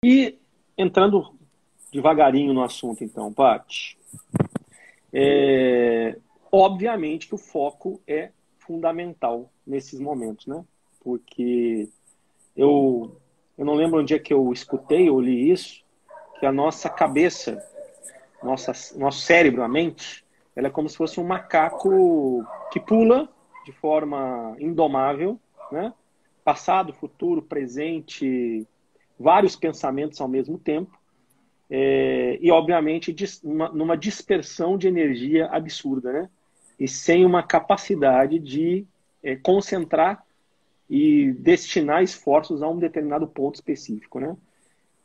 E entrando devagarinho no assunto, então, Paty, obviamente que o foco é fundamental nesses momentos, né? Porque eu, eu não lembro onde é que eu escutei ou li isso, que a nossa cabeça, nosso cérebro, a mente, ela é como se fosse um macaco que pula de forma indomável, né? Passado, futuro, presente, vários pensamentos ao mesmo tempo, e obviamente numa dispersão de energia absurda, né? E sem uma capacidade de concentrar e destinar esforços a um determinado ponto específico, né?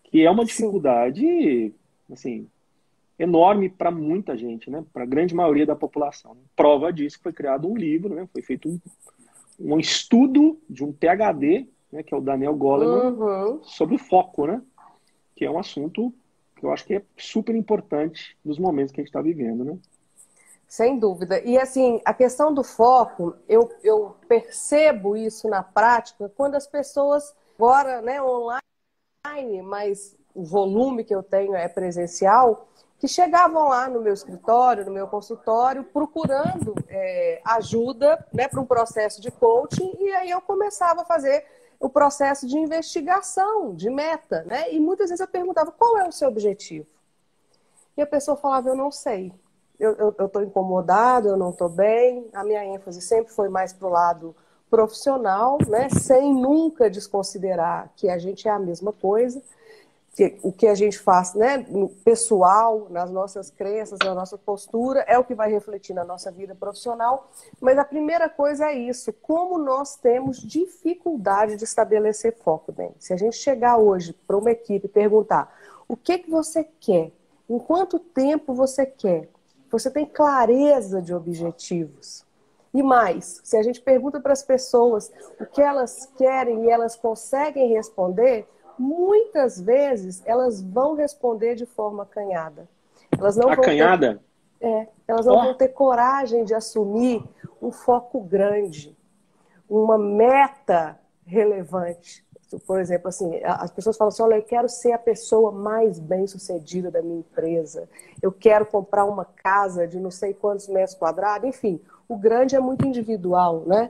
Que é uma Sim. dificuldade, assim, enorme para muita gente, né? Para a grande maioria da população. Prova disso que foi criado um livro, né? Foi feito um estudo de um PhD, né? Que é o Daniel Goleman, Uhum. sobre o foco, né? Que é um assunto que eu acho que é super importante nos momentos que a gente está vivendo, né? Sem dúvida. E assim, a questão do foco, eu percebo isso na prática quando as pessoas, agora, né, online, mas o volume que eu tenho é presencial, que chegavam lá no meu escritório, no meu consultório, procurando ajuda, né, para um processo de coaching, e aí eu começava a fazer o processo de investigação, de meta, né? E muitas vezes eu perguntava, qual é o seu objetivo? E a pessoa falava, eu não sei. Eu estou incomodado, eu não estou bem. A minha ênfase sempre foi mais para o lado profissional, né? Sem nunca desconsiderar que a gente é a mesma coisa, que o que a gente faz, né, no pessoal, nas nossas crenças, na nossa postura, é o que vai refletir na nossa vida profissional. Mas a primeira coisa é isso, como nós temos dificuldade de estabelecer foco, né? Se a gente chegar hoje para uma equipe e perguntar o que você quer, em quanto tempo você quer, você tem clareza de objetivos. E mais, se a gente pergunta para as pessoas o que elas querem e elas conseguem responder, muitas vezes elas vão responder de forma acanhada. Elas não vão ter, Acanhada, elas não ó, vão ter coragem de assumir um foco grande, uma meta relevante. Por exemplo, assim, as pessoas falam assim, olha, eu quero ser a pessoa mais bem-sucedida da minha empresa, eu quero comprar uma casa de não sei quantos metros quadrados, enfim, o grande é muito individual, né?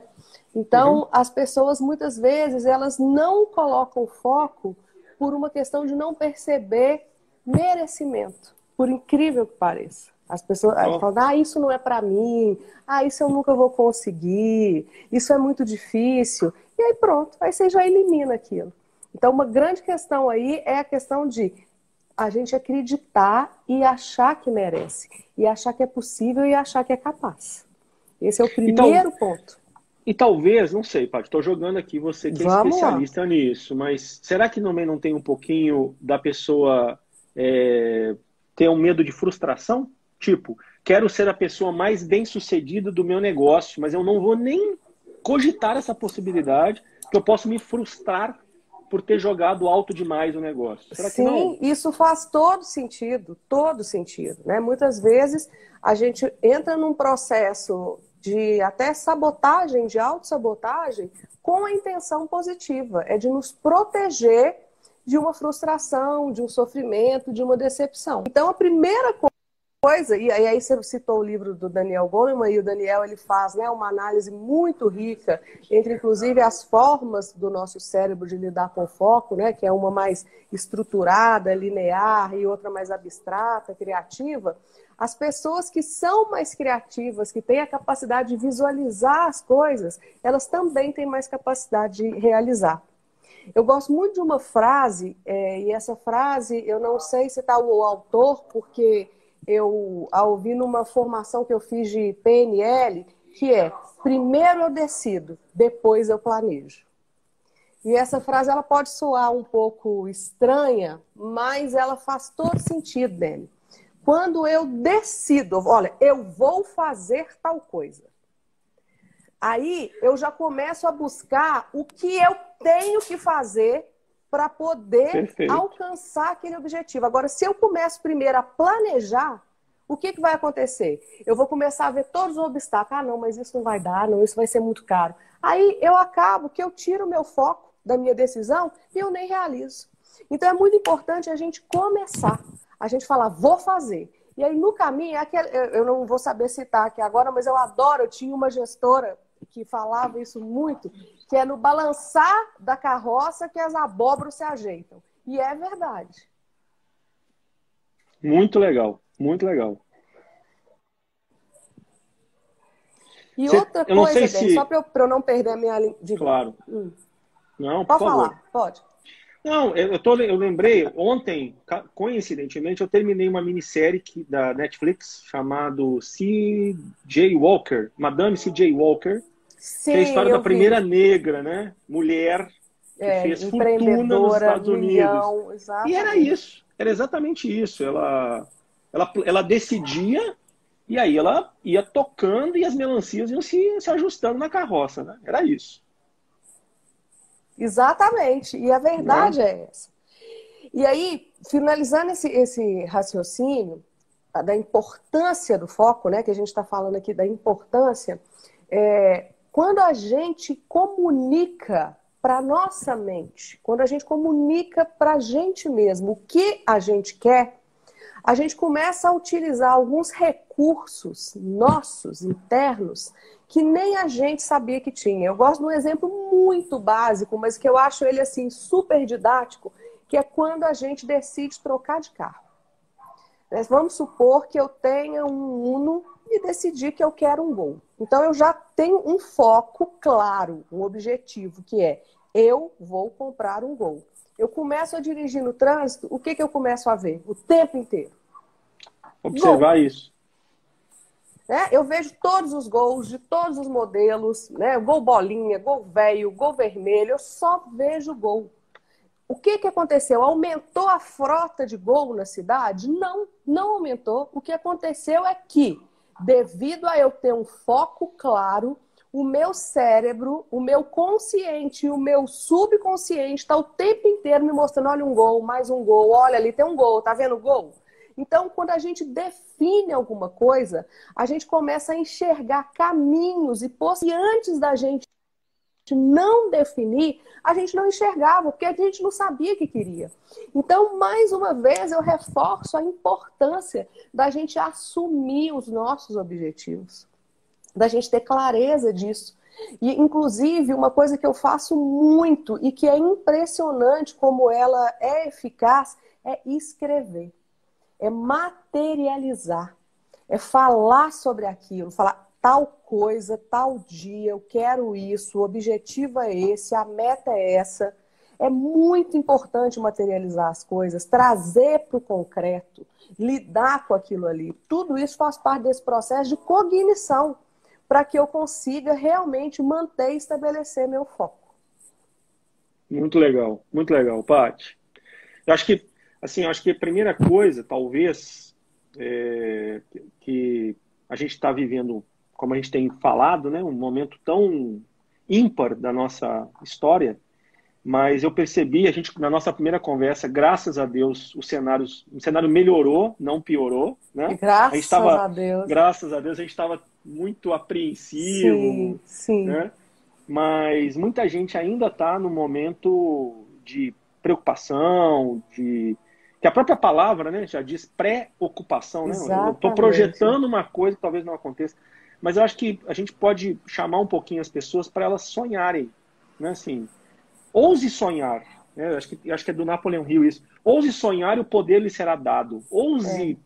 uhum. Então, as pessoas, muitas vezes, elas não colocam foco por uma questão de não perceber merecimento, por incrível que pareça. As pessoas Ó, falam, isso não é para mim, isso eu nunca vou conseguir, isso é muito difícil. E aí pronto, aí você já elimina aquilo. Então, uma grande questão aí é a questão de a gente acreditar e achar que merece, e achar que é possível e achar que é capaz. Esse é o então, primeiro ponto. e talvez, não sei, Paty, estou jogando aqui você que é Vamos lá. especialista nisso, mas será que também não tem um pouquinho da pessoa é, ter um medo de frustração? Tipo, quero ser a pessoa mais bem-sucedida do meu negócio, mas eu não vou nem cogitar essa possibilidade, que eu posso me frustrar por ter jogado alto demais o negócio. Será que não? Sim, isso faz todo sentido, né? Muitas vezes a gente entra num processo de até sabotagem, de autossabotagem, com a intenção positiva, é de nos proteger de uma frustração, de um sofrimento, de uma decepção. Então, a primeira coisa, e aí você citou o livro do Daniel Goleman, e o Daniel ele faz, né, uma análise muito rica entre, inclusive, as formas do nosso cérebro de lidar com o foco, né, que é uma mais estruturada, linear, e outra mais abstrata, criativa. As pessoas que são mais criativas, que têm a capacidade de visualizar as coisas, elas também têm mais capacidade de realizar. Eu gosto muito de uma frase, e essa frase, eu não sei se está o autor, porque eu a ouvi numa formação que eu fiz de PNL, que é: primeiro eu decido, depois eu planejo. E essa frase ela pode soar um pouco estranha, mas ela faz todo sentido nele. Quando eu decido, olha, eu vou fazer tal coisa. Aí eu já começo a buscar o que eu tenho que fazer para poder Perfeito. alcançar aquele objetivo. Agora, se eu começo primeiro a planejar, o que vai acontecer? Eu vou começar a ver todos os obstáculos. Não, mas isso não vai dar, não, isso vai ser muito caro. Aí eu acabo que eu tiro o meu foco da minha decisão e eu nem realizo. Então é muito importante a gente começar, a gente falar, vou fazer. E aí no caminho, eu não vou saber citar aqui agora, mas eu adoro, eu tinha uma gestora que falava isso muito, que é no balançar da carroça que as abóboras se ajeitam. E é verdade. Muito legal, muito legal. E outra Eu não coisa, sei Dani, se... só para eu não perder a minha linha. Claro. Não, por Pode favor. falar, pode. Não, eu lembrei, ontem, coincidentemente, eu terminei uma minissérie da Netflix chamado C.J. Walker, Madame C.J. Walker, Sim, que é a história da eu primeira vi. negra, né? Mulher que fez fortuna nos Empreendedora, Estados Unidos. milhão, E era exatamente. isso, era exatamente isso. Ela decidia e aí ela ia tocando e as melancias iam se ajustando na carroça, né? Era isso. Exatamente. E a Né? verdade é essa. E aí, finalizando esse raciocínio da importância do foco, né, que a gente está falando aqui da importância, quando a gente comunica para nossa mente, quando a gente comunica para a gente mesmo o que a gente quer, a gente começa a utilizar alguns recursos nossos, internos, que nem a gente sabia que tinha. Eu gosto de um exemplo muito básico, mas que eu acho ele assim super didático, que é quando a gente decide trocar de carro. Vamos supor que eu tenha um Uno e decidi que eu quero um Gol. Então eu já tenho um foco claro, um objetivo, que é eu vou comprar um Gol. Eu começo a dirigir no trânsito, o que eu começo a ver? O tempo inteiro. Observar Gol. isso. Eu vejo todos os gols de todos os modelos, né? Gol bolinha, gol velho, gol vermelho, eu só vejo gol. O que aconteceu? Aumentou a frota de gol na cidade? Não, não aumentou. O que aconteceu é que, devido a eu ter um foco claro, o meu cérebro, o meu consciente e o meu subconsciente está o tempo inteiro me mostrando, olha um gol, mais um gol, olha ali tem um gol, tá vendo o gol? Então, quando a gente define alguma coisa, a gente começa a enxergar caminhos e antes da gente não definir, a gente não enxergava, porque a gente não sabia o que queria. Então, mais uma vez, eu reforço a importância da gente assumir os nossos objetivos, da gente ter clareza disso. E, inclusive, uma coisa que eu faço muito e que é impressionante como ela é eficaz é escrever, é materializar, é falar sobre aquilo, falar tal coisa, tal dia, eu quero isso, o objetivo é esse, a meta é essa. É muito importante materializar as coisas, trazer para o concreto, lidar com aquilo ali. Tudo isso faz parte desse processo de cognição, para que eu consiga realmente manter e estabelecer meu foco. Muito legal, Paty. Eu acho que, assim, eu acho que a primeira coisa, talvez, que a gente está vivendo, como a gente tem falado, né, um momento tão ímpar da nossa história, mas eu percebi, a gente, na nossa primeira conversa, graças a Deus, o cenário melhorou, não piorou, né? A gente Graças estava, a Deus. graças a Deus, a gente estava muito Sim, apreensivo, sim. né? Mas muita gente ainda está no momento de preocupação, que a própria palavra, né, já diz pré-ocupação, né? Eu estou Exatamente. projetando uma coisa que talvez não aconteça, mas eu acho que a gente pode chamar um pouquinho as pessoas para elas sonharem, né? Assim, ouse sonhar, né? Acho que é do Napoleão Hill isso. Ouse sonhar e o poder lhe será dado. É. Ouse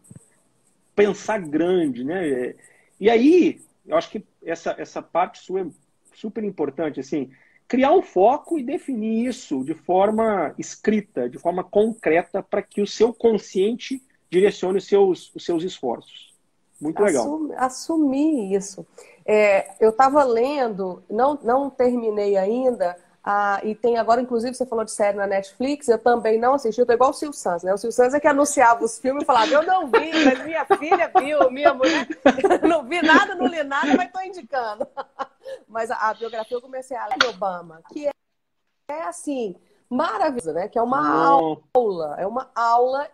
pensar grande, né? E aí, eu acho que essa parte sua é super importante, assim, criar um foco e definir isso de forma escrita, de forma concreta, para que o seu consciente direcione os seus esforços. Muito legal. Assumir isso. Eu estava lendo, não terminei ainda, e tem agora, inclusive, você falou de série na Netflix, eu também não assisti, eu tô igual o Silvio Santos, né? O Silvio Santos é que anunciava os filmes e falava, eu não vi, mas minha filha viu, minha mulher, eu não vi nada, não li nada, mas estou indicando. Mas a biografia eu comecei a ler de Obama, que é assim, maravilhosa, né? Que é Não, uma aula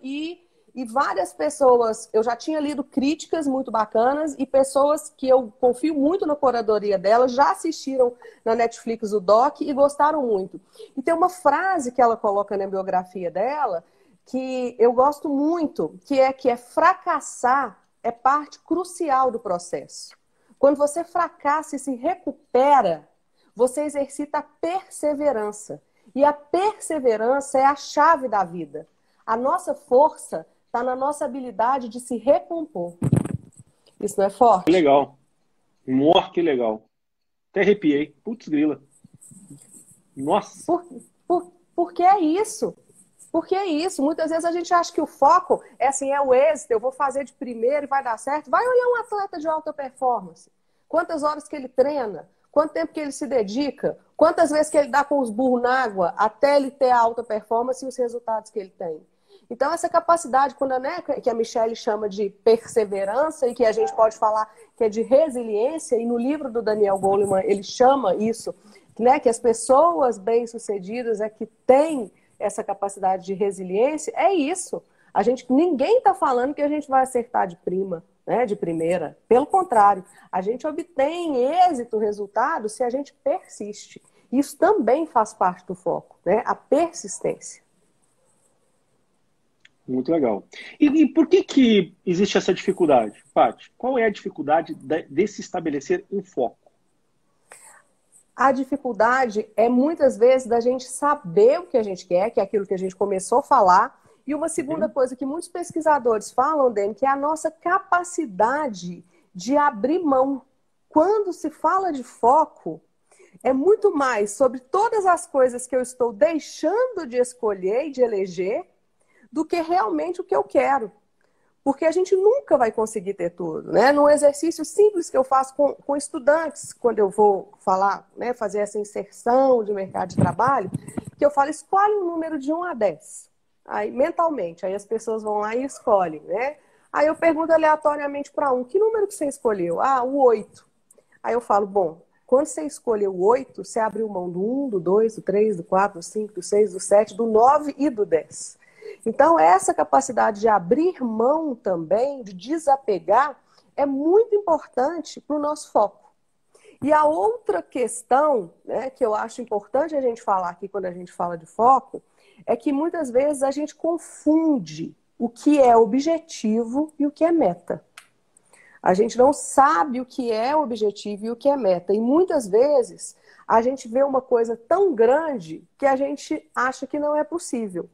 E várias pessoas, eu já tinha lido críticas muito bacanas e pessoas que eu confio muito na curadoria dela, já assistiram na Netflix o doc e gostaram muito. E tem uma frase que ela coloca na biografia dela que eu gosto muito, que é fracassar é parte crucial do processo. Quando você fracassa e se recupera, você exercita a perseverança. E a perseverança é a chave da vida. A nossa força está na nossa habilidade de se recompor. Isso não é Que forte? legal. Nossa, que legal. Até arrepiei. Putz, grila. Nossa. Porque é isso. Porque é isso. Muitas vezes a gente acha que o foco é assim, é o êxito, eu vou fazer de primeiro e vai dar certo. Vai olhar um atleta de alta performance. Quantas horas que ele treina? Quanto tempo que ele se dedica? Quantas vezes que ele dá com os burros na água até ele ter a alta performance e os resultados que ele tem? Então, essa capacidade, quando, né, que a Michelle chama de perseverança e que a gente pode falar que é de resiliência, e no livro do Daniel Goleman ele chama isso, né, que as pessoas bem-sucedidas é que têm essa capacidade de resiliência, é isso. Ninguém está falando que a gente vai acertar de prima, né, de primeira. Pelo contrário, a gente obtém êxito, resultado, se a gente persiste. Isso também faz parte do foco, né, a persistência. Muito legal. E por que existe essa dificuldade, Paty? Qual é a dificuldade de se estabelecer um foco? A dificuldade é muitas vezes da gente saber o que a gente quer, que é aquilo que a gente começou a falar. E uma segunda coisa que muitos pesquisadores falam, Dani, que é a nossa capacidade de abrir mão. Quando se fala de foco, é muito mais sobre todas as coisas que eu estou deixando de escolher e de eleger do que realmente o que eu quero. Porque a gente nunca vai conseguir ter tudo, né? Num exercício simples que eu faço com estudantes, quando eu vou falar, né, fazer essa inserção de mercado de trabalho, que eu falo, escolhe um número de 1 a 10. Aí, mentalmente, aí as pessoas vão lá e escolhem, né? Aí eu pergunto aleatoriamente para um, que número que você escolheu? Ah, o 8. Aí eu falo, bom, quando você escolheu o 8, você abriu mão do 1, do 2, do 3, do 4, do 5, do 6, do 7, do 9 e do 10. Então, essa capacidade de abrir mão também, de desapegar, é muito importante para o nosso foco. E a outra questão, né, que eu acho importante a gente falar aqui quando a gente fala de foco, é que muitas vezes a gente confunde o que é objetivo e o que é meta. A gente não sabe o que é objetivo e o que é meta. E muitas vezes a gente vê uma coisa tão grande que a gente acha que não é possível.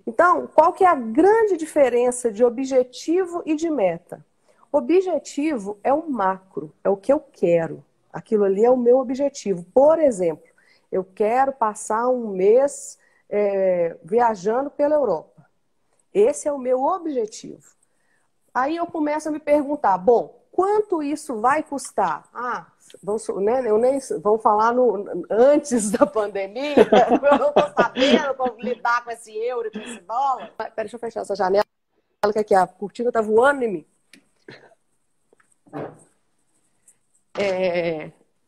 Então, qual que é a grande diferença de objetivo e de meta? Objetivo é o macro, é o que eu quero. Aquilo ali é o meu objetivo. Por exemplo, eu quero passar um mês viajando pela Europa. Esse é o meu objetivo. Aí eu começo a me perguntar, bom, quanto isso vai custar? Ah, vamos falar antes da pandemia, eu não estou sabendo como lidar com esse euro e com esse dólar. Pera, deixa eu fechar essa janela, que aqui a cortina está voando em mim.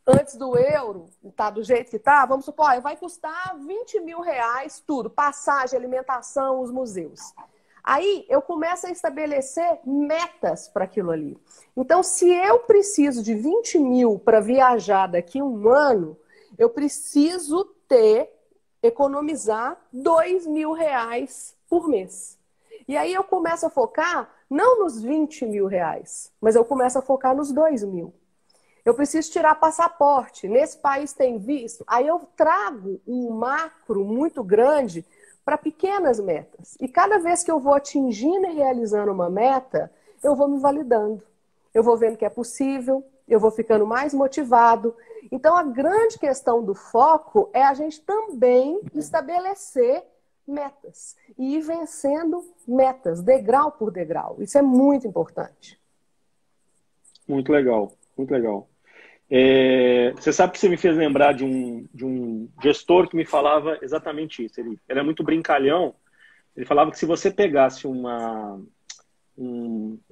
Antes do euro, tá do jeito que tá, vamos supor, vai custar 20 mil reais tudo, passagem, alimentação, os museus. Aí eu começo a estabelecer metas para aquilo ali. Então, se eu preciso de 20 mil para viajar daqui a um ano, eu preciso economizar 2 mil reais por mês. E aí eu começo a focar não nos 20 mil reais, mas eu começo a focar nos 2 mil. Eu preciso tirar passaporte. Nesse país tem visto. Aí eu trago um macro muito grande para pequenas metas. E cada vez que eu vou atingindo e realizando uma meta, eu vou me validando. Eu vou vendo que é possível, eu vou ficando mais motivado. Então, a grande questão do foco é a gente também estabelecer metas e ir vencendo metas, degrau por degrau. Isso é muito importante. Muito legal, muito legal. Você sabe que você me fez lembrar de um gestor que me falava exatamente isso. Ele era muito brincalhão. Ele falava que se você pegasse como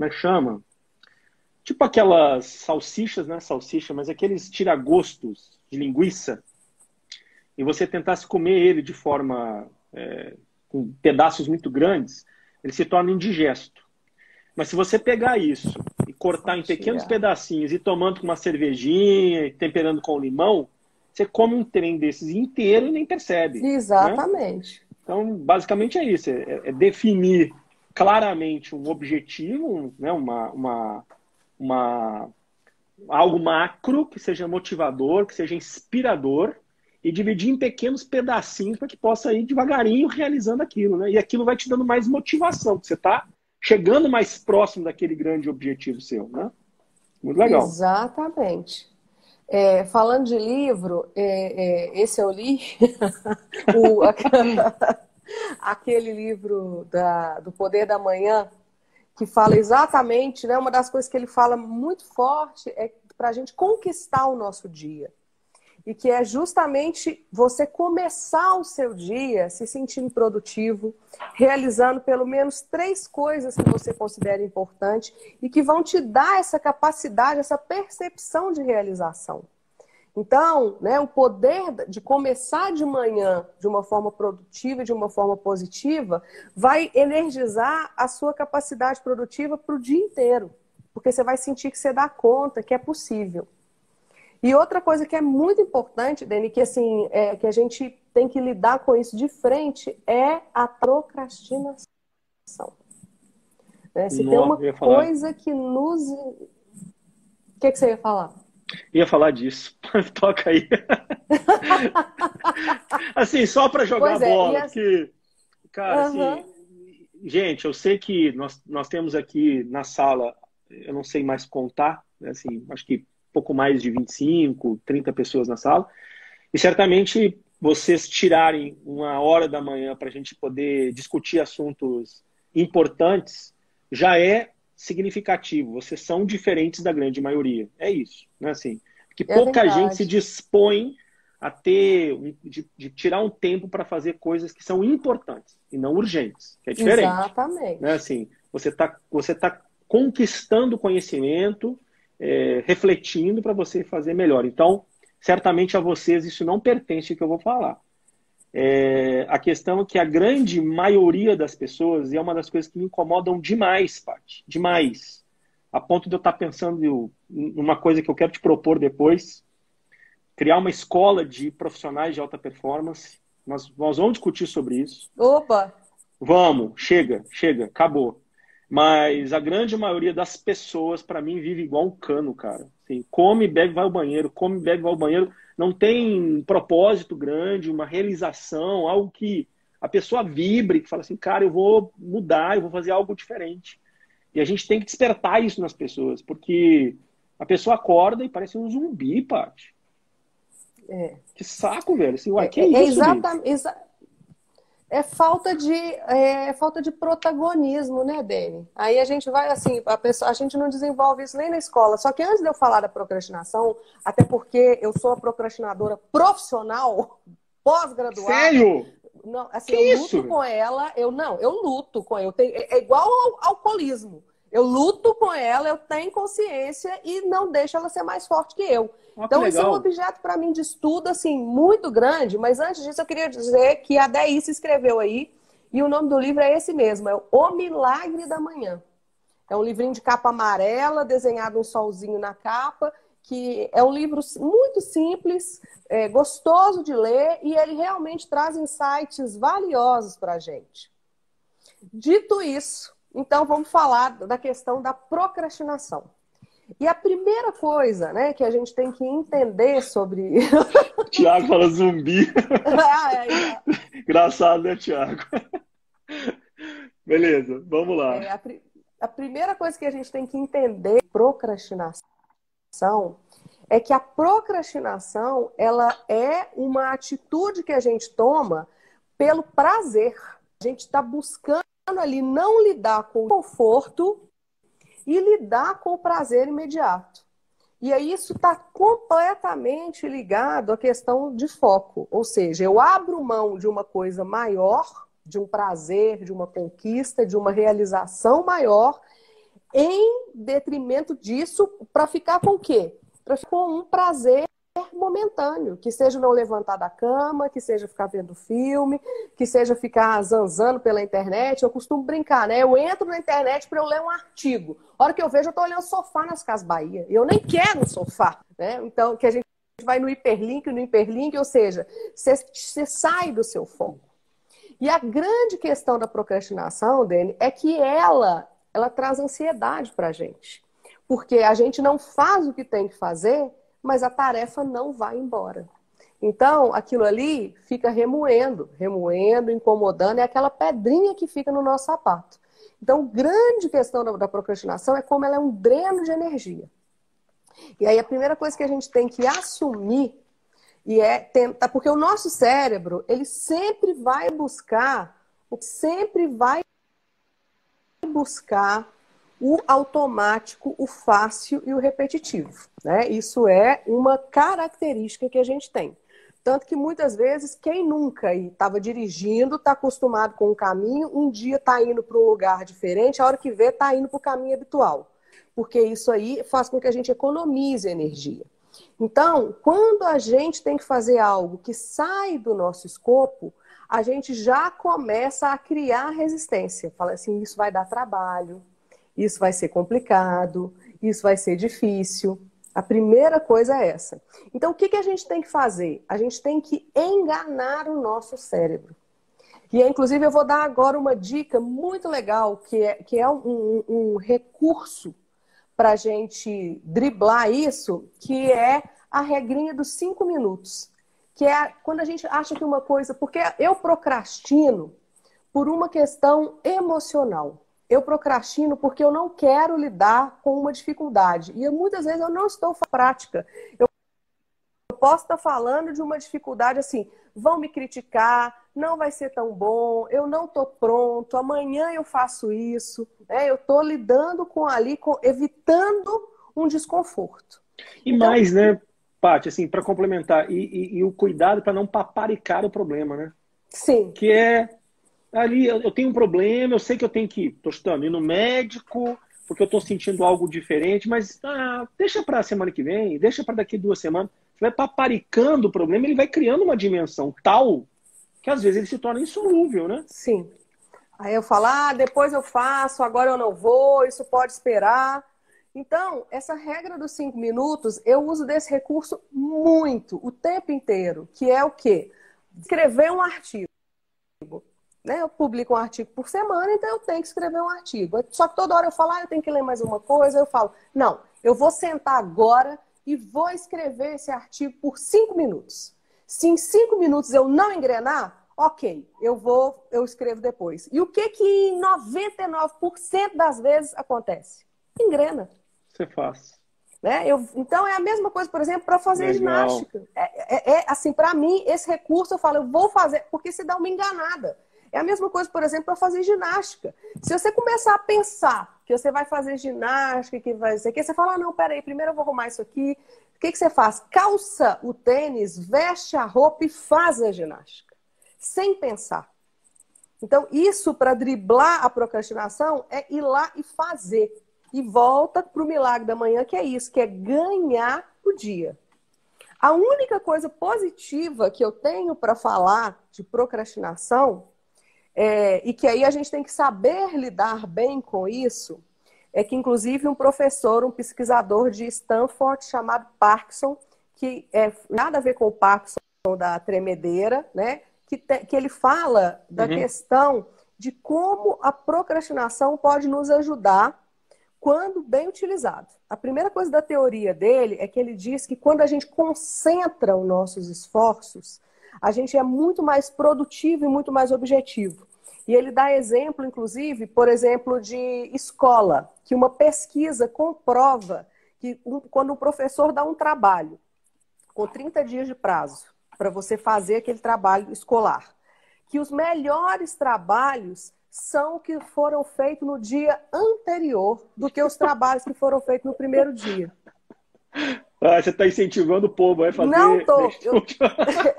é que chama? Tipo aquelas salsichas, né? Salsicha, mas aqueles tiragostos de linguiça, e você tentasse comer ele de forma com pedaços muito grandes, ele se torna indigesto. Mas se você pegar isso e cortar em pequenos pedacinhos e tomando com uma cervejinha, temperando com limão, você come um trem desses inteiro e nem percebe. Exatamente. Né? Então, basicamente é isso. É definir claramente um objetivo, né? Algo macro, que seja motivador, que seja inspirador, e dividir em pequenos pedacinhos para que possa ir devagarinho realizando aquilo. Né? E aquilo vai te dando mais motivação, porque você está chegando mais próximo daquele grande objetivo seu. Né? Muito legal. Exatamente. Falando de livro, esse eu li, aquele livro do Poder da Manhã, que fala exatamente, né, uma das coisas que ele fala muito forte é para a gente conquistar o nosso dia. E que é justamente você começar o seu dia se sentindo produtivo, realizando pelo menos 3 coisas que você considera importante e que vão te dar essa capacidade, essa percepção de realização. Então, né, o poder de começar de manhã de uma forma produtiva e de uma forma positiva vai energizar a sua capacidade produtiva para o dia inteiro. Porque você vai sentir que você dá conta, que é possível. E outra coisa que é muito importante, Dani, que, assim, que a gente tem que lidar com isso de frente, é a procrastinação. Né? Se tem uma coisa que nos... O que você ia falar? Ia falar disso. Toca aí. Assim, só para jogar bola. Porque, cara, assim, gente, eu sei que nós temos aqui na sala, eu não sei mais contar, né, assim, acho que pouco mais de 25, 30 pessoas na sala. E certamente vocês tirarem 1h da manhã para a gente poder discutir assuntos importantes já é significativo. Vocês são diferentes da grande maioria. É isso, né? Assim, que pouca gente se dispõe a de tirar um tempo para fazer coisas que são importantes e não urgentes, que é diferente. Exatamente. Né? Assim, você tá conquistando conhecimento, refletindo para você fazer melhor. Então, certamente a vocês isso não pertence ao que eu vou falar. A questão é que a grande maioria das pessoas, e é uma das coisas que me incomodam demais, Paty, demais, a ponto de eu estar pensando em uma coisa que eu quero te propor depois, criar uma escola de profissionais de alta performance. Nós vamos discutir sobre isso. Opa! Vamos, chega, acabou. Mas a grande maioria das pessoas, para mim, vive igual um cano, cara. Assim, come, bebe, vai ao banheiro, come, bebe, vai ao banheiro. Não tem propósito grande, uma realização, algo que a pessoa vibre, que fala assim, cara, eu vou mudar, eu vou fazer algo diferente. E a gente tem que despertar isso nas pessoas, porque a pessoa acorda e parece um zumbi, Paty. Que saco, velho. Assim, uai, que é isso, É falta de protagonismo, né, Dani? Aí a gente vai assim, a gente não desenvolve isso nem na escola. Só que antes de eu falar da procrastinação, até porque eu sou uma procrastinadora profissional, pós-graduada. Sério? Não, assim, que eu isso? luto com ela, eu luto com ela. É igual ao alcoolismo. Eu luto com ela, eu tenho consciência e não deixo ela ser mais forte que eu. Então, isso é um objeto para mim de estudo, assim, muito grande. Mas antes disso, eu queria dizer que a Deise escreveu aí, e o nome do livro é esse mesmo, é O Milagre da Manhã. É um livrinho de capa amarela, desenhado um solzinho na capa, que é um livro muito simples, gostoso de ler, e ele realmente traz insights valiosos para a gente. Dito isso, então vamos falar da questão da procrastinação. E a primeira coisa, né, que a gente tem que entender sobre... Tiago fala zumbi. Engraçado, né, Tiago? Beleza, vamos lá. A primeira coisa que a gente tem que entender procrastinação é que a procrastinação, ela é uma atitude que a gente toma pelo prazer. A gente está buscando ali não lidar com o conforto e lidar com o prazer imediato. E aí isso está completamente ligado à questão de foco. Ou seja, eu abro mão de uma coisa maior, de um prazer, de uma conquista, de uma realização maior, em detrimento disso, para ficar com o quê? Para ficar com um prazer momentâneo, que seja não levantar da cama, que seja ficar vendo filme, que seja ficar zanzando pela internet. Eu costumo brincar, né? Eu entro na internet para eu ler um artigo. A hora que eu vejo, eu estou olhando sofá nas Casas Bahia. Eu nem quero um sofá, né? Então, que a gente vai no hiperlink, ou seja, você sai do seu foco. E a grande questão da procrastinação, Dani, é que ela traz ansiedade para a gente. Porque a gente não faz o que tem que fazer, mas a tarefa não vai embora. Então, aquilo ali fica remoendo, incomodando, é aquela pedrinha que fica no nosso sapato. Então, a grande questão da procrastinação é como ela é um dreno de energia. E aí, a primeira coisa que a gente tem que assumir e é tentar, porque o nosso cérebro, ele sempre vai buscar o automático, o fácil e o repetitivo, né? Isso é uma característica que a gente tem. Tanto que muitas vezes, quem nunca estava dirigindo, está acostumado com um caminho, um dia está indo para um lugar diferente, a hora que vê, está indo para o caminho habitual. Porque isso aí faz com que a gente economize energia. Então, quando a gente tem que fazer algo que sai do nosso escopo, a gente já começa a criar resistência. Fala assim, isso vai dar trabalho, isso vai ser complicado, isso vai ser difícil. A primeira coisa é essa. Então, o que a gente tem que fazer? A gente tem que enganar o nosso cérebro. E, inclusive, eu vou dar agora uma dica muito legal, que é um recurso para a gente driblar isso, que é a regrinha dos 5 minutos. Que é quando a gente acha que uma coisa... Porque eu procrastino por uma questão emocional. Eu procrastino porque eu não quero lidar com uma dificuldade. E muitas vezes eu não estou na prática. Eu posso estar falando de uma dificuldade assim, vão me criticar, não vai ser tão bom, eu não estou pronto, amanhã eu faço isso. Né? Eu estou lidando evitando um desconforto. E então, mais, né, Paty, assim, para complementar, e o cuidado para não paparicar o problema, né? Sim. Que é, ali, eu tenho um problema, eu sei que eu tenho que ir no médico, porque eu estou sentindo algo diferente, mas deixa para a semana que vem, deixa para daqui 2 semanas. Você vai paparicando o problema, ele vai criando uma dimensão tal que às vezes ele se torna insolúvel, né? Sim. Aí eu falo, depois eu faço, agora eu não vou, isso pode esperar. Então, essa regra dos 5 minutos, eu uso desse recurso muito, o tempo inteiro, que é o quê? Escrever um artigo. Né? Eu publico um artigo por semana, então eu tenho que escrever um artigo. Só que toda hora eu falo, eu tenho que ler mais uma coisa, eu falo, não, eu vou sentar agora e vou escrever esse artigo por 5 minutos. Se em 5 minutos eu não engrenar, ok, eu escrevo depois. E o que em 99% das vezes acontece? Engrena. Você faz. Né? Então é a mesma coisa, por exemplo, para fazer ginástica. Assim, para mim, esse recurso eu falo, eu vou fazer, porque se dá uma enganada. É a mesma coisa, por exemplo, para fazer ginástica. Se você começar a pensar que você vai fazer ginástica, que vai ser que você fala, não, peraí, primeiro eu vou arrumar isso aqui. O que você faz? Calça o tênis, veste a roupa e faz a ginástica. Sem pensar. Então, isso para driblar a procrastinação é ir lá e fazer. E volta para o milagre da manhã, que é isso, que é ganhar o dia. A única coisa positiva que eu tenho para falar de procrastinação, e que aí a gente tem que saber lidar bem com isso, é que inclusive um professor, um pesquisador de Stanford chamado Parkinson, que nada a ver com o Parkinson da tremedeira, né? Que ele fala da questão de como a procrastinação pode nos ajudar quando bem utilizado. A primeira coisa da teoria dele é que ele diz que quando a gente concentra os nossos esforços, a gente é muito mais produtivo e muito mais objetivo. E ele dá exemplo, inclusive, por exemplo, de escola, que uma pesquisa comprova que quando o professor dá um trabalho com 30 dias de prazo para você fazer aquele trabalho escolar, que os melhores trabalhos são que foram feitos no dia anterior do que os trabalhos que foram feitos no primeiro dia. Você está incentivando o povo a fazer... Não estou.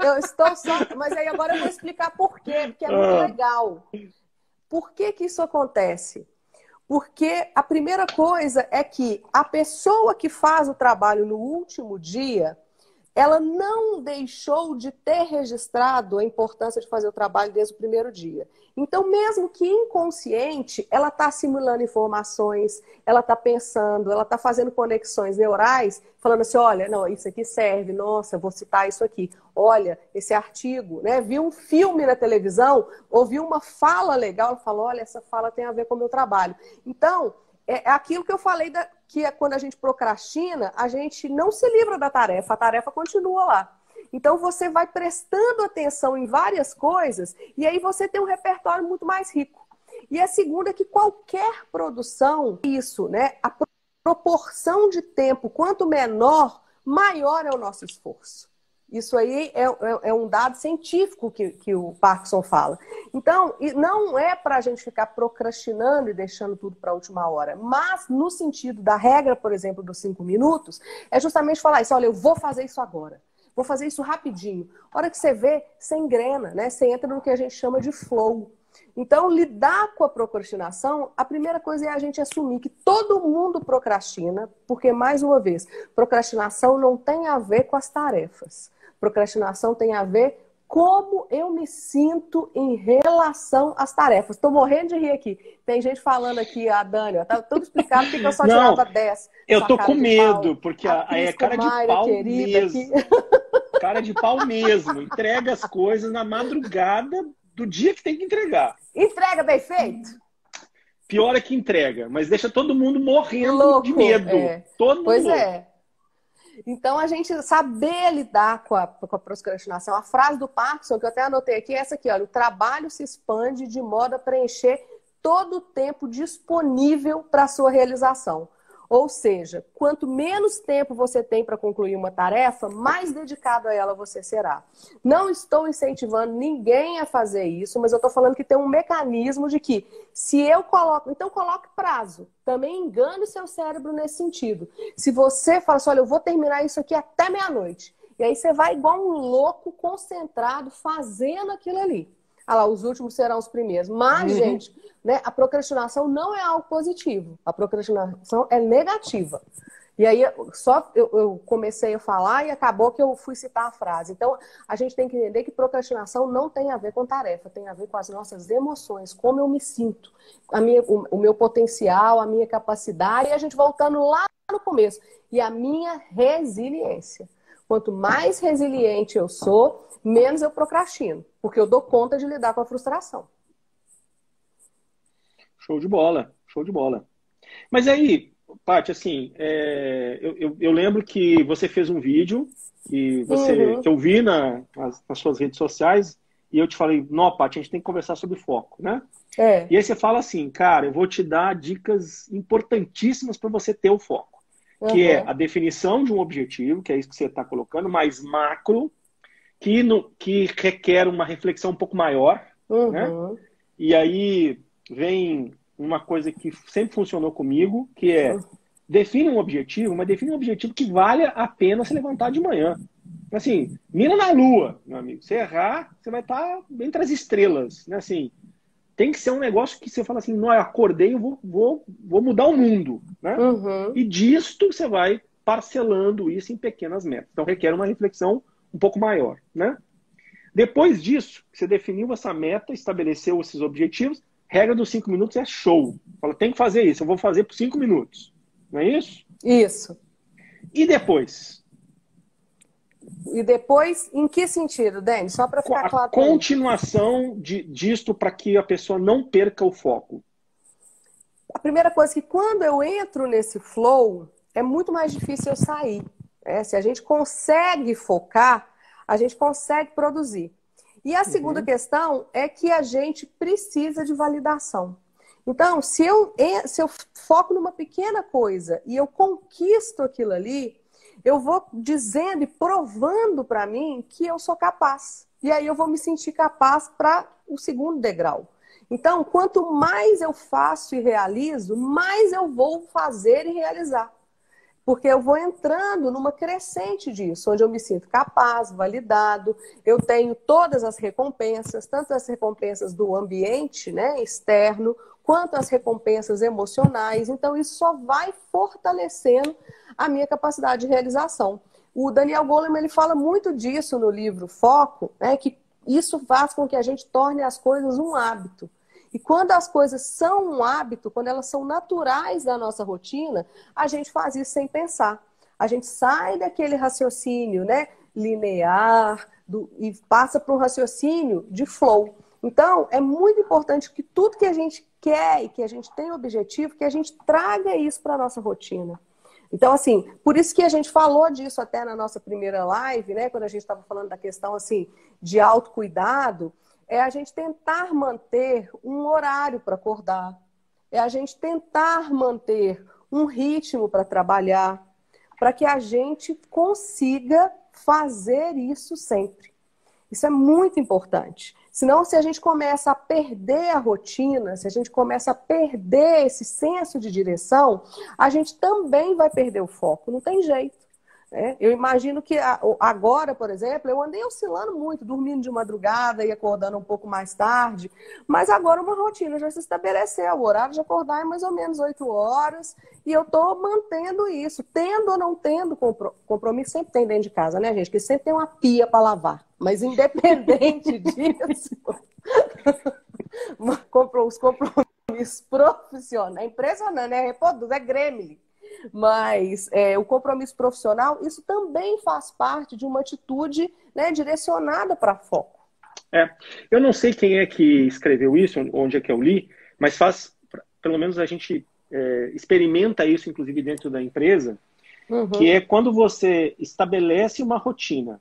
Eu estou só... Mas aí agora eu vou explicar por quê, porque é muito legal. Por que isso acontece? Porque a primeira coisa é que a pessoa que faz o trabalho no último dia, ela não deixou de ter registrado a importância de fazer o trabalho desde o primeiro dia. Então, mesmo que inconsciente, ela está assimilando informações, ela está pensando, ela está fazendo conexões neurais, falando assim, olha, não, isso aqui serve, nossa, vou citar isso aqui. Olha, esse artigo, né? Viu um filme na televisão, ouviu uma fala legal, ela falou, olha, essa fala tem a ver com o meu trabalho. Então, é aquilo que eu falei, que é quando a gente procrastina, a gente não se livra da tarefa, a tarefa continua lá. Então, você vai prestando atenção em várias coisas e aí você tem um repertório muito mais rico. E a segunda é que qualquer produção, isso, né? A proporção de tempo, quanto menor, maior é o nosso esforço. Isso aí é um dado científico que o Parkinson fala. Então, não é para a gente ficar procrastinando e deixando tudo para a última hora, mas no sentido da regra, por exemplo, dos 5 minutos, é justamente falar isso, olha, eu vou fazer isso agora. Vou fazer isso rapidinho. A hora que você vê, você engrena, né? Você entra no que a gente chama de flow. Então, lidar com a procrastinação, a primeira coisa é a gente assumir que todo mundo procrastina, porque, mais uma vez, procrastinação não tem a ver com as tarefas. Procrastinação tem a ver como eu me sinto em relação às tarefas. Estou morrendo de rir aqui. Tem gente falando aqui, a Dani, está tudo explicado porque eu só tirava 10. Eu tô com medo, porque aí é cara de pau mesmo. Cara de pau mesmo. Entrega as coisas na madrugada do dia que tem que entregar. Entrega bem feito? Pior é que entrega, mas deixa todo mundo morrendo louco, de medo. Todo mundo pois louco. É. Então, a gente saber lidar com a procrastinação. A frase do Parkinson, que eu até anotei aqui, é essa aqui, olha, o trabalho se expande de modo a preencher todo o tempo disponível para a sua realização. Ou seja, quanto menos tempo você tem para concluir uma tarefa, mais dedicado a ela você será. Não estou incentivando ninguém a fazer isso, mas eu estou falando que tem um mecanismo de que, se eu coloco... Então, coloque prazo. Também engane o seu cérebro nesse sentido. Se você fala assim, olha, eu vou terminar isso aqui até meia-noite. E aí você vai igual um louco, concentrado, fazendo aquilo ali. Ah lá, os últimos serão os primeiros. Mas, gente, né, a procrastinação não é algo positivo. A procrastinação é negativa. E aí, eu comecei a falar e acabou que eu fui citar a frase. Então, a gente tem que entender que procrastinação não tem a ver com tarefa, tem a ver com as nossas emoções, como eu me sinto, o meu potencial, a minha capacidade. E a gente voltando lá no começo. E a minha resiliência. Quanto mais resiliente eu sou, menos eu procrastino, porque eu dou conta de lidar com a frustração. Show de bola, show de bola. Mas aí, Paty, assim, eu lembro que você fez um vídeo que eu vi nas suas redes sociais e eu te falei, não, Paty, a gente tem que conversar sobre foco, né? E aí você fala assim, cara, eu vou te dar dicas importantíssimas para você ter o foco. Que é a definição de um objetivo, que é isso que você está colocando, mais macro, que requer uma reflexão um pouco maior, né? E aí vem uma coisa que sempre funcionou comigo, que é define um objetivo, mas define um objetivo que valha a pena se levantar de manhã. Assim, mira na lua, meu amigo. Se errar, você vai estar entre as estrelas, né? Assim, tem que ser um negócio que você fala assim, não, eu acordei, eu vou mudar o mundo, né? E disto você vai parcelando isso em pequenas metas. Então requer uma reflexão um pouco maior, né? Depois disso, você definiu essa meta, estabeleceu esses objetivos, regra dos 5 minutos é show. Fala, tem que fazer isso, eu vou fazer por 5 minutos. Não é isso? Isso. E depois? E depois, em que sentido, Dani? Só para ficar claro. A continuação disto para que a pessoa não perca o foco. A primeira coisa é que quando eu entro nesse flow, é muito mais difícil eu sair. Se a gente consegue focar, a gente consegue produzir. E a segunda questão é que a gente precisa de validação. Então, se eu foco numa pequena coisa e eu conquisto aquilo ali, eu vou dizendo e provando para mim que eu sou capaz. E aí eu vou me sentir capaz para o segundo degrau. Então, quanto mais eu faço e realizo, mais eu vou fazer e realizar. Porque eu vou entrando numa crescente disso, onde eu me sinto capaz, validado, eu tenho todas as recompensas, tanto as recompensas do ambiente, né, externo, quanto as recompensas emocionais. Então, isso só vai fortalecendo a minha capacidade de realização. O Daniel Goleman, ele fala muito disso no livro Foco, né, que isso faz com que a gente torne as coisas um hábito. E quando as coisas são um hábito, quando elas são naturais da nossa rotina, a gente faz isso sem pensar. A gente sai daquele raciocínio, né, linear e passa para um raciocínio de flow. Então, é muito importante que tudo que a gente quer e que a gente tem objetivo, que a gente traga isso para a nossa rotina. Então, assim, por isso que a gente falou disso até na nossa primeira live, né, quando a gente estava falando da questão, assim, de autocuidado, é a gente tentar manter um horário para acordar, é a gente tentar manter um ritmo para trabalhar, para que a gente consiga fazer isso sempre. Isso é muito importante. Senão, se a gente começa a perder a rotina, se a gente começa a perder esse senso de direção, a gente também vai perder o foco. Não tem jeito. Eu imagino que agora, por exemplo, eu andei oscilando muito, dormindo de madrugada e acordando um pouco mais tarde, mas agora uma rotina já se estabeleceu, o horário de acordar é mais ou menos 8 horas, e eu estou mantendo isso, tendo ou não tendo compromisso, sempre tem dentro de casa, né, gente? Porque sempre tem uma pia para lavar, mas independente disso, os compromissos profissionais, é impressionante, né? É Gremlin. Mas o compromisso profissional, isso também faz parte de uma atitude, né, direcionada para foco. Eu não sei quem é que escreveu isso, onde é que eu li, mas pelo menos a gente experimenta isso, inclusive dentro da empresa, que é quando você estabelece uma rotina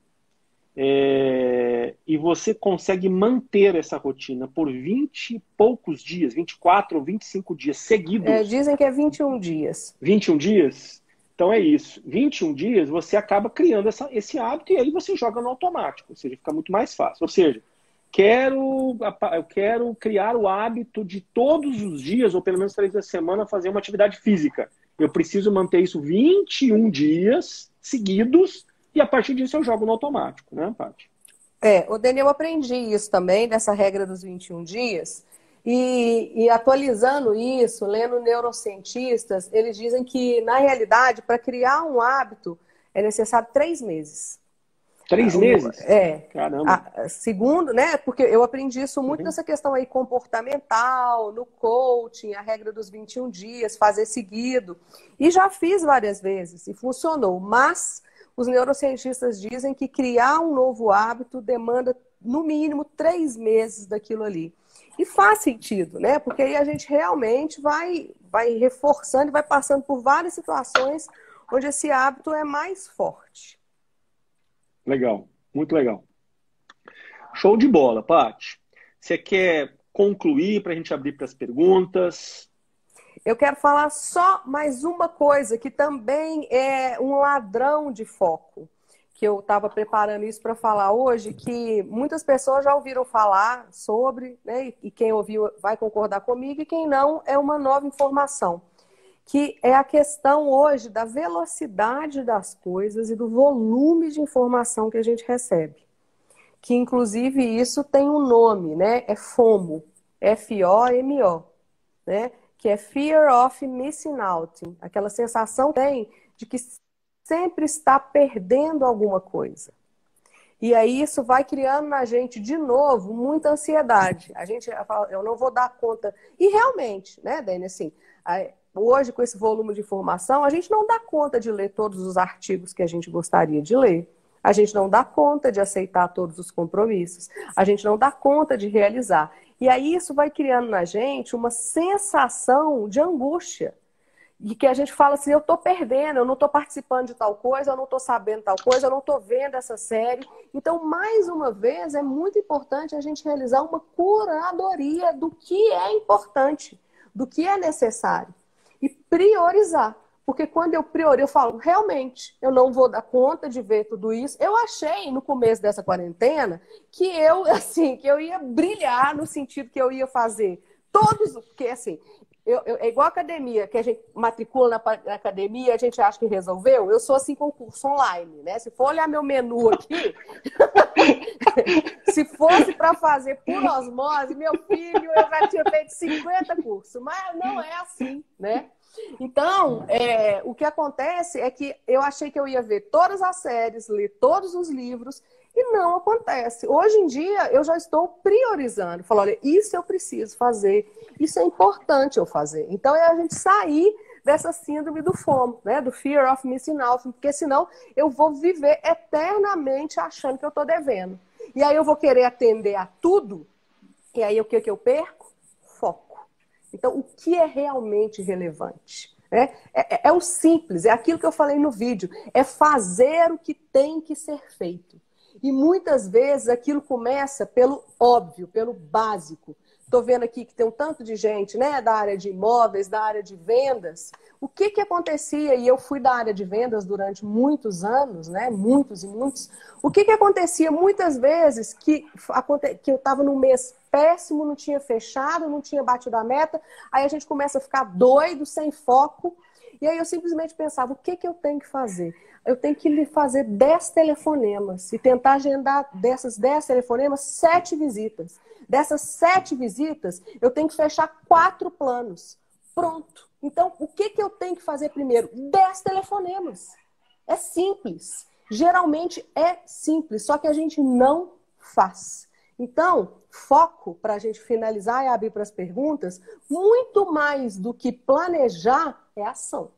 e você consegue manter essa rotina por 20 e poucos dias, 24 ou 25 dias seguidos. Dizem que é 21 dias. 21 dias? Então é isso. 21 dias você acaba criando esse hábito e aí você joga no automático, ou seja, fica muito mais fácil. Ou seja, eu quero criar o hábito de todos os dias, ou pelo menos 3 vezes na semana, fazer uma atividade física. Eu preciso manter isso 21 dias seguidos e a partir disso eu jogo no automático, né, Paty? O Daniel, eu aprendi isso também, dessa regra dos 21 dias. E atualizando isso, lendo neurocientistas, eles dizem que, na realidade, para criar um hábito, é necessário 3 meses. 3 meses? Caramba. Segundo, né? Porque eu aprendi isso muito nessa questão aí comportamental, no coaching, a regra dos 21 dias, fazer seguido. E já fiz várias vezes e funcionou. Mas os neurocientistas dizem que criar um novo hábito demanda, no mínimo, 3 meses daquilo ali. E faz sentido, né? Porque aí a gente realmente vai reforçando e vai passando por várias situações onde esse hábito é mais forte. Legal, muito legal. Show de bola, Paty. Você quer concluir para a gente abrir para as perguntas? Eu quero falar só mais uma coisa, que também é um ladrão de foco, que eu estava preparando isso para falar hoje, que muitas pessoas já ouviram falar sobre, né? E quem ouviu vai concordar comigo, e quem não, é uma nova informação, que é a questão hoje da velocidade das coisas e do volume de informação que a gente recebe. Que, inclusive, isso tem um nome, né? É FOMO, F-O-M-O, né? Que é Fear of Missing Out, aquela sensação que tem de que sempre está perdendo alguma coisa. E aí isso vai criando na gente, de novo, muita ansiedade. A gente fala, eu não vou dar conta. E realmente, né, Dani, assim, hoje com esse volume de informação, a gente não dá conta de ler todos os artigos que a gente gostaria de ler. A gente não dá conta de aceitar todos os compromissos. A gente não dá conta de realizar. E aí isso vai criando na gente uma sensação de angústia. E que a gente fala assim, eu estou perdendo, eu não estou participando de tal coisa, eu não estou sabendo tal coisa, eu não estou vendo essa série. Então, mais uma vez, é muito importante a gente realizar uma curadoria do que é importante, do que é necessário. E priorizar. Porque quando eu priorizo, eu falo, realmente, eu não vou dar conta de ver tudo isso. Eu achei, no começo dessa quarentena, que eu ia brilhar no sentido que eu ia fazer todos, porque assim, é igual a academia, que a gente matricula na academia, a gente acha que resolveu. Eu sou assim com curso online, né? Se for olhar meu menu aqui, se fosse para fazer por osmose, meu filho, eu já tinha feito 50 cursos, mas não é assim, né? Então, o que acontece é que eu achei que eu ia ver todas as séries, ler todos os livros, e não acontece. Hoje em dia, eu já estou priorizando. Falo, olha, isso eu preciso fazer, isso é importante eu fazer. Então, é a gente sair dessa síndrome do FOMO, né? Do Fear of Missing Out, porque senão eu vou viver eternamente achando que eu estou devendo. E aí eu vou querer atender a tudo, e aí o que eu perco? Foco. Então, o que é realmente relevante? É o simples, é aquilo que eu falei no vídeo, é fazer o que tem que ser feito. E muitas vezes aquilo começa pelo óbvio, pelo básico. Estou vendo aqui que tem um tanto de gente, né, da área de imóveis, da área de vendas. O que acontecia? E eu fui da área de vendas durante muitos anos, né, muitos e muitos. O que acontecia muitas vezes que eu estava num mês péssimo, não tinha fechado, não tinha batido a meta, aí a gente começa a ficar doido, sem foco. E aí eu simplesmente pensava, o que eu tenho que fazer? Eu tenho que lhe fazer 10 telefonemas e tentar agendar dessas 10 telefonemas 7 visitas. Dessas 7 visitas, eu tenho que fechar 4 planos. Pronto. Então, o que eu tenho que fazer primeiro? 10 telefonemas. É simples. Geralmente é simples, só que a gente não faz. Então, foco, para a gente finalizar e abrir para as perguntas, muito mais do que planejar é ação.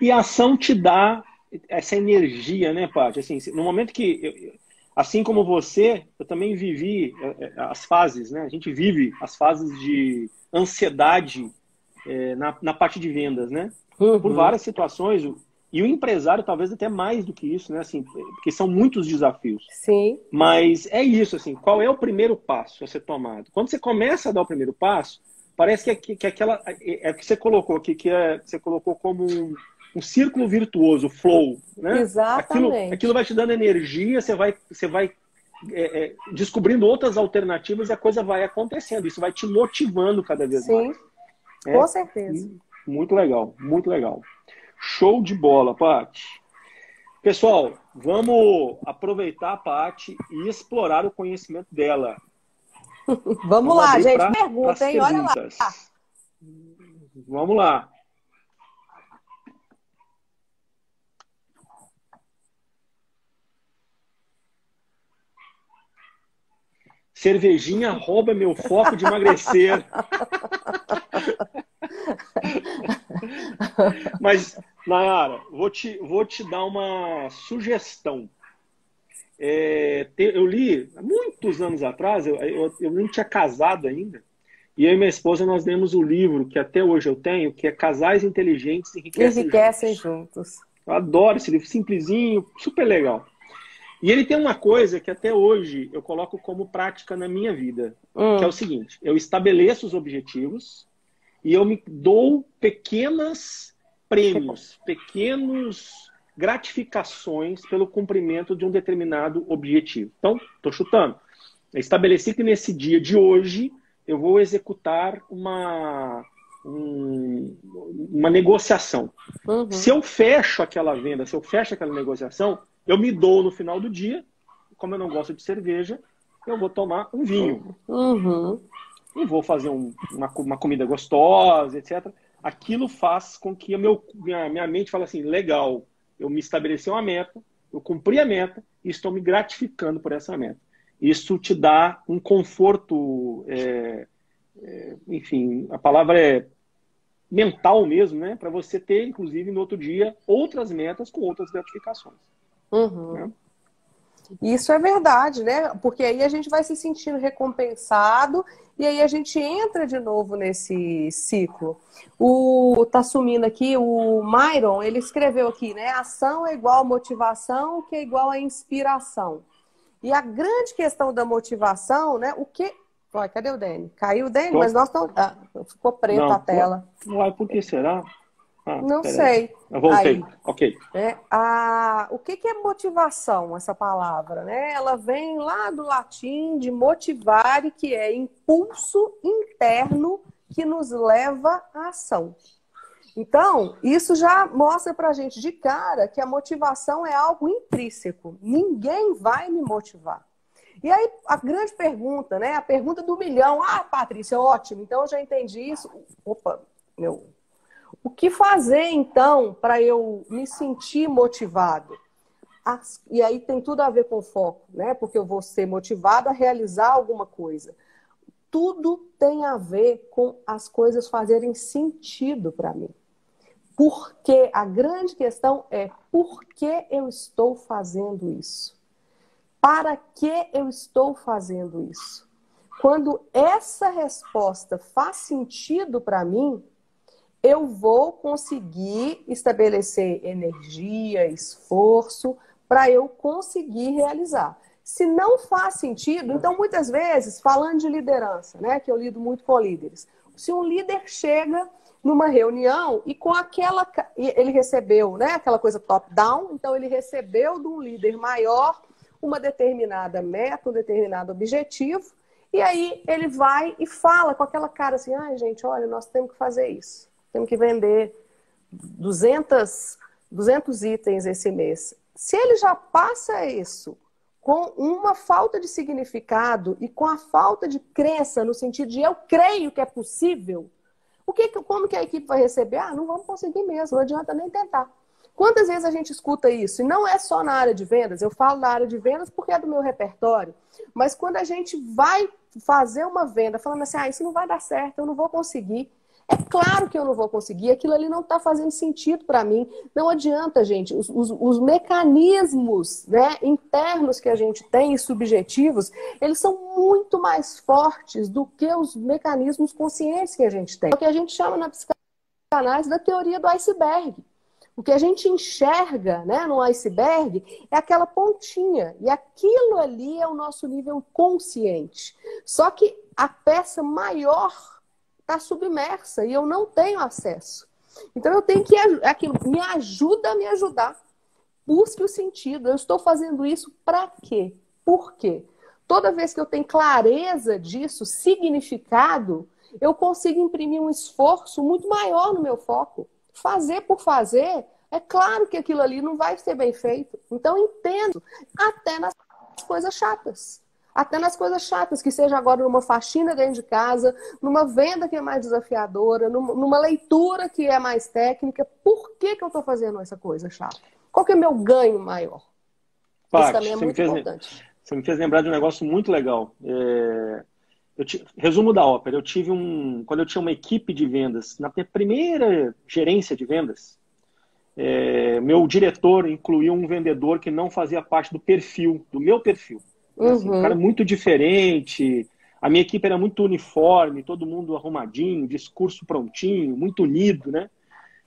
E a ação te dá essa energia, né, Paty? Assim, no momento que, assim como você, eu também vivi as fases, né? A gente vive as fases de ansiedade na parte de vendas, né? Por várias situações. E o empresário, talvez até mais do que isso, né? Assim, porque são muitos desafios. Sim. Mas é isso, assim, qual é o primeiro passo a ser tomado? Quando você começa a dar o primeiro passo, parece que aquela. É o que você colocou aqui, você colocou como um círculo virtuoso, flow, né? Exatamente. Aquilo vai te dando energia, você vai descobrindo outras alternativas e a coisa vai acontecendo. Isso vai te motivando cada vez mais. Sim, com certeza. Muito legal, muito legal. Show de bola, Paty. Pessoal, vamos aproveitar a Paty e explorar o conhecimento dela. Vamos lá, gente. Pergunta, hein? Olha lá. Vamos lá. Cervejinha rouba meu foco de emagrecer. Mas, Nayara, vou te dar uma sugestão. Eu li há muitos anos atrás, eu nem tinha casado ainda, e eu e minha esposa nós lemos o livro que até hoje eu tenho, que é Casais Inteligentes Enriquecem Juntos. Eu adoro esse livro, simplesinho, super legal. E ele tem uma coisa que até hoje eu coloco como prática na minha vida, que é o seguinte: eu estabeleço os objetivos e eu me dou pequenos prêmios, pequenos gratificações pelo cumprimento de um determinado objetivo. Então, estou chutando. Eu estabeleci que nesse dia de hoje eu vou executar uma negociação. Se eu fecho aquela venda, se eu fecho aquela negociação, eu me dou no final do dia. Como eu não gosto de cerveja, eu vou tomar um vinho. E vou fazer uma comida gostosa, etc. Aquilo faz com que minha mente fale assim, legal, eu me estabeleci uma meta, eu cumpri a meta e estou me gratificando por essa meta. Isso te dá um conforto, enfim, a palavra é mental mesmo, né? Para você ter, inclusive, no outro dia, outras metas com outras gratificações. Né? Isso é verdade, né? Porque aí a gente vai se sentindo recompensado e aí a gente entra de novo nesse ciclo. Tá sumindo aqui, o Myron, ele escreveu aqui, né? Ação é igual a motivação, que é igual a inspiração. E a grande questão da motivação, né? Olha, cadê o Dani? Caiu o Dani, mas nós estamos... ficou preto a tela. Uai, por que será? Não sei. Eu voltei. Aí, ok. O que é motivação, essa palavra? Né? Ela vem lá do latim de motivare, que é impulso interno que nos leva à ação. Então, isso já mostra pra gente de cara que a motivação é algo intrínseco. Ninguém vai me motivar. E aí, a grande pergunta, né? A pergunta do milhão. Patrícia, ótimo. Então, eu já entendi isso. Opa, O que fazer, então, para eu me sentir motivado? E aí tem tudo a ver com foco, né? Porque eu vou ser motivado a realizar alguma coisa. Tudo tem a ver com as coisas fazerem sentido para mim. Porque a grande questão é por que eu estou fazendo isso? Para que eu estou fazendo isso? Quando essa resposta faz sentido para mim, eu vou conseguir estabelecer energia, esforço, para eu conseguir realizar. Se não faz sentido, então muitas vezes, falando de liderança, né, que eu lido muito com líderes, se um líder chega numa reunião e com aquela, ele recebeu, né, aquela coisa top-down, então ele recebeu de um líder maior uma determinada meta, um determinado objetivo, e aí ele vai e fala com aquela cara assim, ai gente, olha, nós temos que fazer isso. Temos que vender 200 itens esse mês. Se ele já passa isso com uma falta de significado e com a falta de crença, no sentido de eu creio que é possível, como que a equipe vai receber? Ah, não vamos conseguir mesmo, não adianta nem tentar. Quantas vezes a gente escuta isso? E não é só na área de vendas, eu falo na área de vendas porque é do meu repertório, mas quando a gente vai fazer uma venda falando assim, isso não vai dar certo, eu não vou conseguir. É claro que eu não vou conseguir, aquilo ali não está fazendo sentido para mim. Não adianta, gente. Os mecanismos, né, internos que a gente tem e subjetivos, eles são muito mais fortes do que os mecanismos conscientes que a gente tem. É o que a gente chama na psicanálise da teoria do iceberg. O que a gente enxerga, né, no iceberg é aquela pontinha. E aquilo ali é o nosso nível consciente. Só que a peça maior está submersa e eu não tenho acesso. Então eu tenho que aquilo me ajuda a me ajudar. Busque o sentido. Eu estou fazendo isso para quê? Por quê? Toda vez que eu tenho clareza disso, significado, eu consigo imprimir um esforço muito maior no meu foco. Fazer por fazer, é claro que aquilo ali não vai ser bem feito. Então entendo até nas coisas chatas. Até nas coisas chatas, que seja agora numa faxina dentro de casa, numa venda que é mais desafiadora, numa leitura que é mais técnica. Por que eu estou fazendo essa coisa chata? Qual que é o meu ganho maior? Isso também é muito importante. Você me fez lembrar de um negócio muito legal. Resumo da ópera. Quando eu tinha uma equipe de vendas, na minha primeira gerência de vendas, meu diretor incluiu um vendedor que não fazia parte do meu perfil. Assim, um cara muito diferente, a minha equipe era muito uniforme, todo mundo arrumadinho, discurso prontinho, muito unido, né?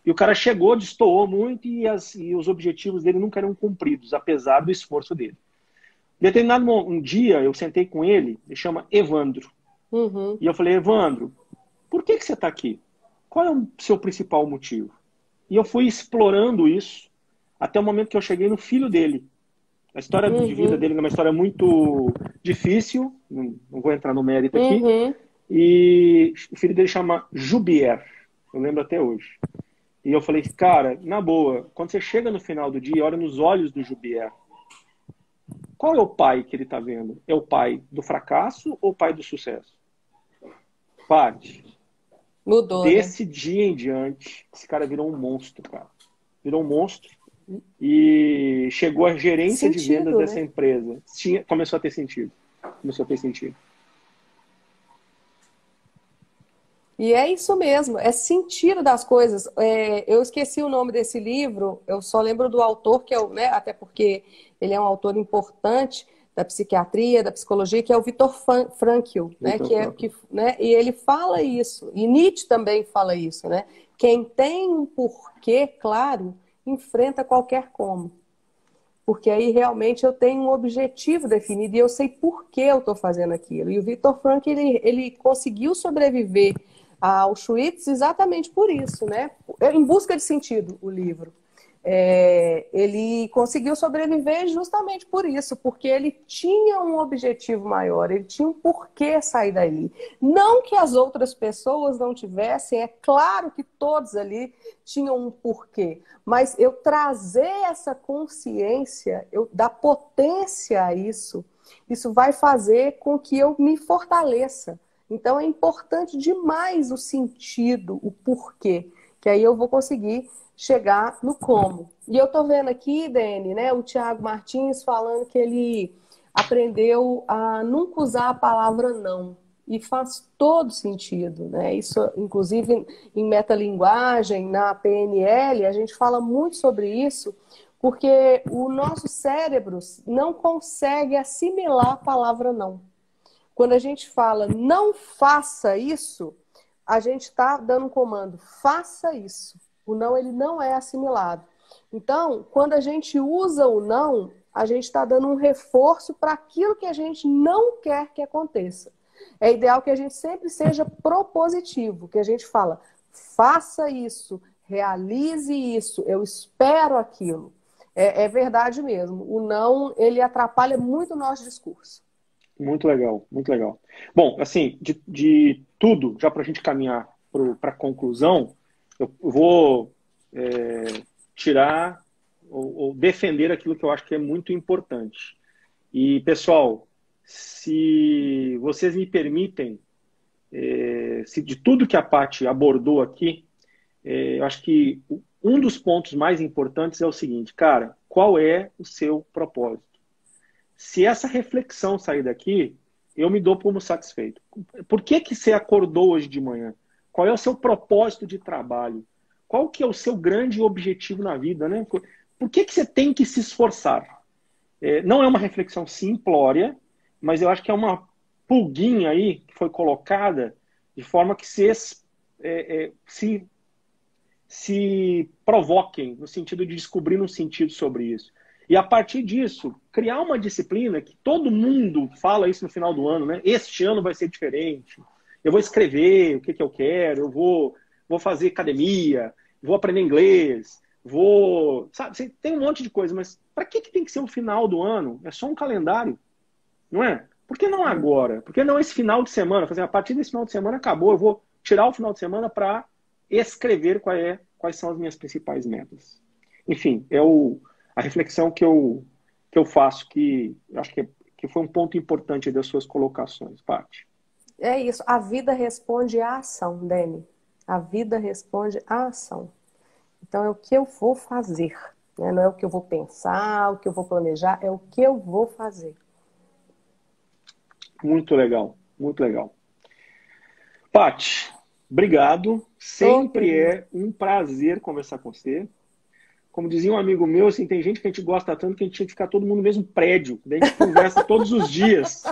E o cara chegou, destoou muito e os objetivos dele nunca eram cumpridos, apesar do esforço dele. Determinado um dia, eu sentei com ele, ele chama Evandro. E eu falei, Evandro, por que você está aqui? Qual é o seu principal motivo? E eu fui explorando isso até o momento que eu cheguei no filho dele. A história de vida dele é uma história muito difícil, não vou entrar no mérito aqui. E o filho dele chama Jubier, eu lembro até hoje. E eu falei, cara, na boa, quando você chega no final do dia e olha nos olhos do Jubier, qual é o pai que ele está vendo? É o pai do fracasso ou o pai do sucesso? Paty, mudou, desse dia em diante, esse cara virou um monstro, cara. Virou um monstro. E chegou a gerência de vendas dessa empresa. Começou a ter sentido. Começou a ter sentido. E é isso mesmo, é sentido das coisas. Eu esqueci o nome desse livro, eu só lembro do autor, que é né, até porque ele é um autor importante da psiquiatria, da psicologia, que é o Viktor Frankl, né? E ele fala isso, e Nietzsche também fala isso, né? Quem tem um porquê claro, enfrenta qualquer como. Porque aí realmente eu tenho um objetivo definido e eu sei por que eu estou fazendo aquilo. E o Viktor Frankl, ele conseguiu sobreviver a Auschwitz exatamente por isso, né? Em busca de sentido, o livro. Ele conseguiu sobreviver justamente por isso, porque ele tinha um objetivo maior, ele tinha um porquê sair dali. Não que as outras pessoas não tivessem, é claro que todos ali tinham um porquê, mas eu trazer essa consciência, dar potência a isso vai fazer com que eu me fortaleça. Então é importante demais o sentido, o porquê, que aí eu vou conseguir chegar no como. E eu tô vendo aqui, Dani, né, o Tiago Martins falando que ele aprendeu a nunca usar a palavra não. E faz todo sentido, né? Isso, inclusive, em metalinguagem, na PNL, a gente fala muito sobre isso, porque o nosso cérebro não consegue assimilar a palavra não. Quando a gente fala não faça isso, a gente está dando um comando, faça isso. O não, ele não é assimilado. Então, quando a gente usa o não, a gente está dando um reforço para aquilo que a gente não quer que aconteça. É ideal que a gente sempre seja propositivo, que a gente fala, faça isso, realize isso, eu espero aquilo. É verdade mesmo. O não, ele atrapalha muito o nosso discurso. Muito legal, muito legal. Bom, assim, de tudo, já para a gente caminhar para a conclusão, eu vou tirar ou defender aquilo que eu acho que é muito importante. E, pessoal, se vocês me permitem, se de tudo que a Paty abordou aqui, eu acho que um dos pontos mais importantes é o seguinte, cara, qual é o seu propósito? Se essa reflexão sair daqui, eu me dou como satisfeito. Por que que você acordou hoje de manhã? Qual é o seu propósito de trabalho? Qual que é o seu grande objetivo na vida, né? Por que que você tem que se esforçar? Não é uma reflexão simplória, mas eu acho que é uma pulguinha aí que foi colocada de forma que vocês se provoquem no sentido de descobrir um sentido sobre isso. E a partir disso, criar uma disciplina que todo mundo fala isso no final do ano, né? Este ano vai ser diferente. Eu vou escrever o que eu quero, eu vou fazer academia, vou aprender inglês, sabe, tem um monte de coisa, mas para que tem que ser o final do ano? É só um calendário, não é? Por que não agora? Por que não esse final de semana? A partir desse final de semana acabou, eu vou tirar o final de semana para escrever quais são as minhas principais metas. Enfim, a reflexão que eu faço, que eu acho que foi um ponto importante das suas colocações, Paty. É isso. A vida responde à ação, Dani. A vida responde à ação. Então, é o que eu vou fazer. Né? Não é o que eu vou pensar, o que eu vou planejar, é o que eu vou fazer. Muito legal, muito legal. Paty, obrigado. Sempre é um prazer conversar com você. Como dizia um amigo meu, assim, tem gente que a gente gosta tanto que a gente tinha que ficar todo mundo no mesmo prédio. Daí a gente conversa todos os dias.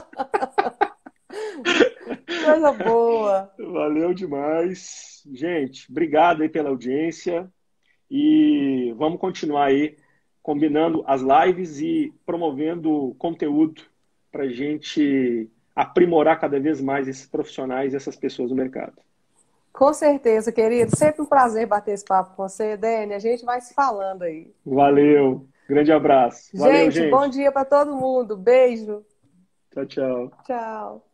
Coisa boa. Valeu demais. Gente, obrigado aí pela audiência. E vamos continuar aí combinando as lives e promovendo conteúdo para a gente aprimorar cada vez mais esses profissionais e essas pessoas no mercado. Com certeza, querido. Sempre um prazer bater esse papo com você, Dani. A gente vai se falando aí. Valeu. Grande abraço. Valeu, gente. Bom dia para todo mundo. Beijo. Tchau, tchau. Tchau.